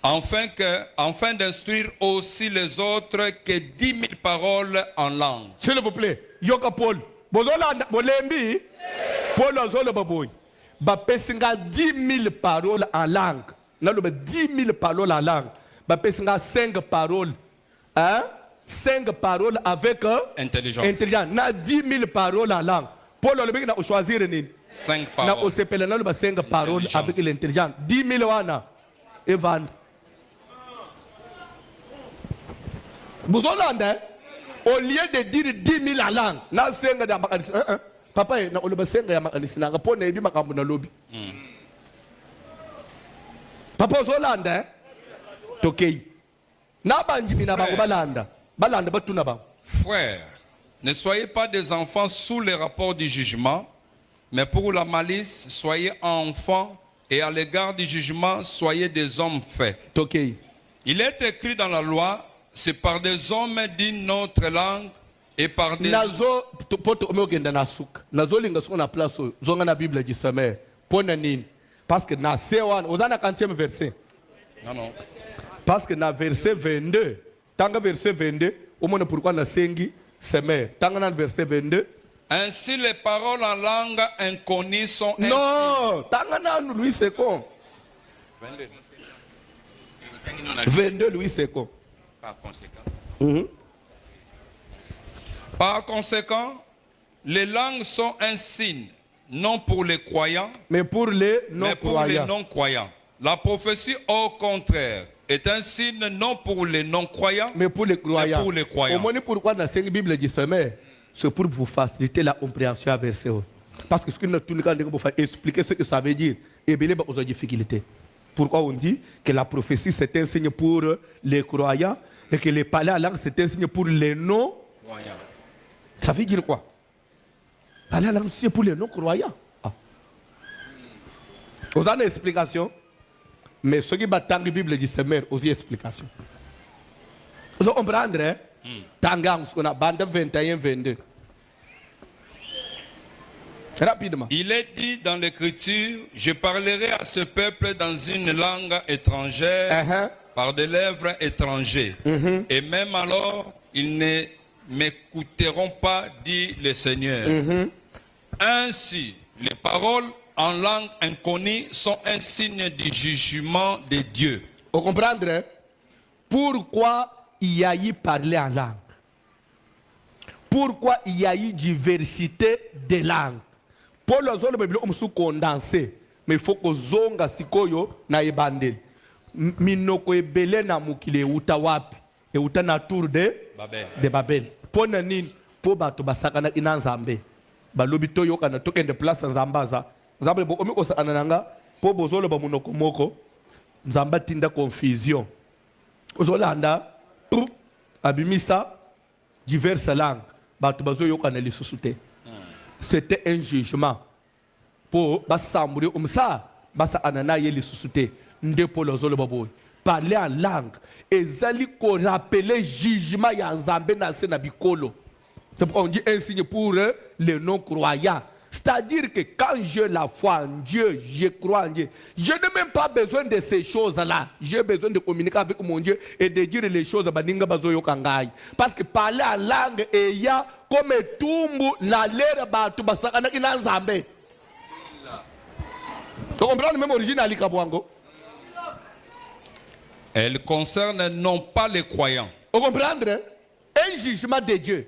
afin d'instruire aussi les autres que 10 000 paroles en langue. S'il vous plaît, yoka Paul. Bozola bolembi. Paul azolo baboy. Ba pesinga 10 000 paroles en langue. Là, 10 000 paroles en langue. Ba pesinga 5 paroles. Hein? 5 paroles avec intelligence. Na 10 000 paroles en langue. Paul a choisi 5 paroles. Na 5 paroles avec l'intelligence. 10 000 wana. Et vendre. Vous entendez? Au lieu de dire 10 000 en langue, na 5 de papa, na oloba 5 ya makanisi na pone ebi makambo na lobby. Papa Zolanda, tokei. Na banjimi na bango balanda. Balanda batuna ba. Frères, ne soyez pas des enfants sous les rapports du jugement, mais pour la malice, soyez enfants, et à l'égard du jugement, soyez des hommes faits. Tokei. Il est écrit dans la loi, c'est par des hommes d'une autre langue et par des... Nazo poto omogenda na souk. Nazo linga so na place zonga na Bible di semaine. Pona nini? Parce que na C1, ozana 40e verset. Non. Parce que na verset 22, tanga verset 22, au moins pourquoi na sengi semaine. Tanga na verset 22. Ainsi les paroles en langue inconnues sont ainsi. Non, tanga na Louis Second. 22 Louis Second. Par conséquent. Par conséquent, les langues sont un signe, non pour les croyants, mais pour les non-croyants. La prophétie, au contraire, est un signe non pour les non-croyants, mais pour les croyants. Mais pour les croyants. Au moins pourquoi dans la Bible dit semaine, c'est pour vous faciliter la compréhension à verset. Parce que ce que nous avons fait, expliquer ce que ça veut dire, et bien aux difficultés. Pourquoi on dit que la prophétie c'est un signe pour les croyants et que les parler à langue c'est un signe pour les non-croyants. Ça veut dire quoi? Parler à langue c'est pour les non-croyants. Vous avez une explication? Mais ce qui bat la Bible dit c'est mère aussi explication. Vous comprenez, hein? Tangang, ce qu'on a bande 21-22. Rapidement. Il est dit dans l'écriture, je parlerai à ce peuple dans une langue étrangère, par des lèvres étrangers. Et même alors, ils ne m'écouteront pas, dit le Seigneur. Ainsi, les paroles en langue inconnue sont un signe du jugement de Dieu. Vous comprenez? Pourquoi il y a eu parler en langue? Pourquoi il y a eu diversité de langues? Paul a dit condensé, mais il faut que zonga sikoyo na ebandel. Minoko ebele na mukile uta wapi? E uta na tour de Babel. Pona nini? Po bato basakana ina nzambe. Balobi to yoka na token de place nzambaza. Nzambe bo omi osa ananga po bozolo ba munoko moko. Nzamba tinda confusion. Ozolanda abimisa diverses langues. Bato bazo yoka na lisusu. C'était un jugement pour Bassamuri Umsa, Bassa Anana Yeli Susute, Ndepolo Zoloboboy. Parler en langue, et Zali ko rappeler jugement Yanzambe na Senabikolo. C'est pourquoi on dit un signe pour les non-croyants. C'est-à-dire que quand j'ai la foi en Dieu, je crois en Dieu, je n'ai même pas besoin de ces choses-là. J'ai besoin de communiquer avec mon Dieu et de dire les choses. Parce que parler en langue, il y a comme tumbu na lera batu basakana ina nzambe. Tu comprends même origine Ali Kabwango? Elle concerne non pas les croyants. Vous comprenez? Un jugement de Dieu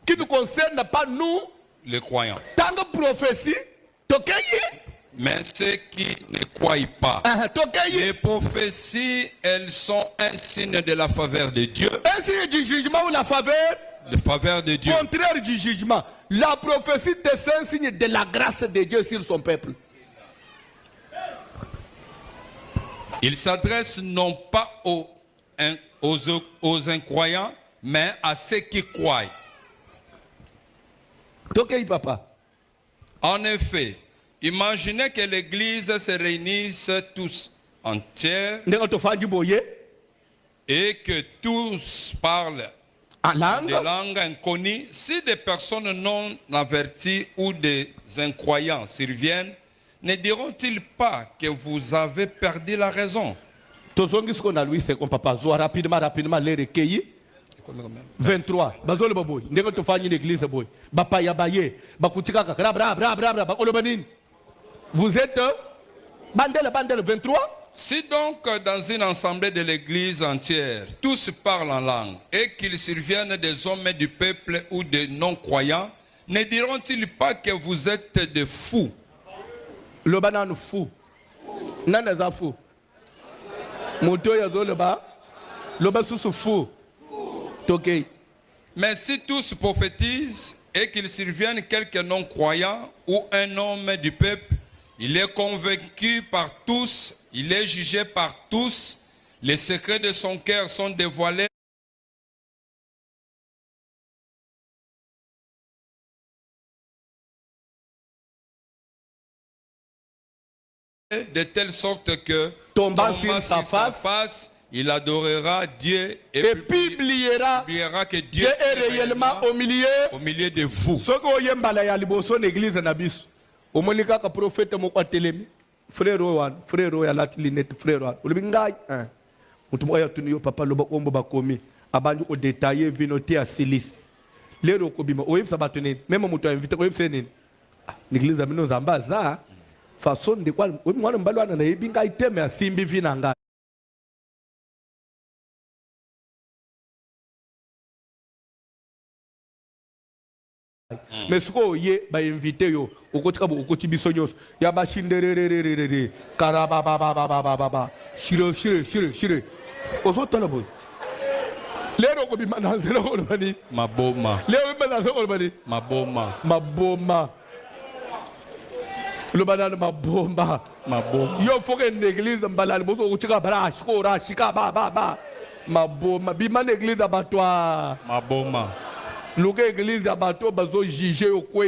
qui ne concerne pas nous, les croyants. Tant que prophétie, mais ceux qui ne croient pas. Les prophéties, elles sont un signe de la faveur de Dieu. Un signe du jugement ou la faveur? La faveur de Dieu. Contraire du jugement. La prophétie, c'est un signe de la grâce de Dieu sur son peuple. Il s'adresse non pas aux incroyants, mais à ceux qui croient. Papa. En effet, imaginez que l'Église se réunisse tous entière et que tous parlent des langues inconnues. Si des personnes non averties ou des incroyants surviennent, ne diront-ils pas que vous avez perdu la raison? tozongi siko na Louis II papa zo rapidement les recueillis 23 bazole baboy ndenge tofanya l'église boy bapa ya baye bakutika ka bra bakoloba nini vous êtes bandele 23. Si donc dans une assemblée de l'église entière, tous parlent en langue et qu'ils surviennent des hommes du peuple ou des non-croyants, ne diront-ils pas que vous êtes des fous? Le banan fou. Nana za fou. Moto ya zo le ba sous fou. Toké. Mais si tous prophétisent et qu'ils surviennent quelques non-croyants ou un homme du peuple, il est convaincu par tous, il est jugé par tous, les secrets de son cœur sont dévoilés. De telle sorte que tombant sur sa face, il adorera Dieu et publiera que Dieu est réellement au milieu de vous. Ce que vous avez ya liboso l'église na biso. Omonika ka prophète moko atelemi. Frère ya latilinete frère wan. Olobi ngai mutu moya tuni yo papa loba ombo bakomi abandu o détailler vinoté à silice. Lero kobima oyebisa bato nini même mutu invité oyebisa nini. L'église a mino zamba za façon de quoi mwana mbalo wana na yebi ngai teme asimbi vina ngai. Mais ce qu'on y est, invité yo, au côté bisognos, ya ba shindererererere, karababababababa, shire. Osoto la boy. Lero ko bi manazela ko bani. Maboma. Lero bi manazela ko bani. Maboma. Le banane maboma. Yo faut que l'église mbalali boso ko tika bara shikora shika ba. Maboma. Bi man église abattoir. Maboma. L'église à bateau bazo juger au quoi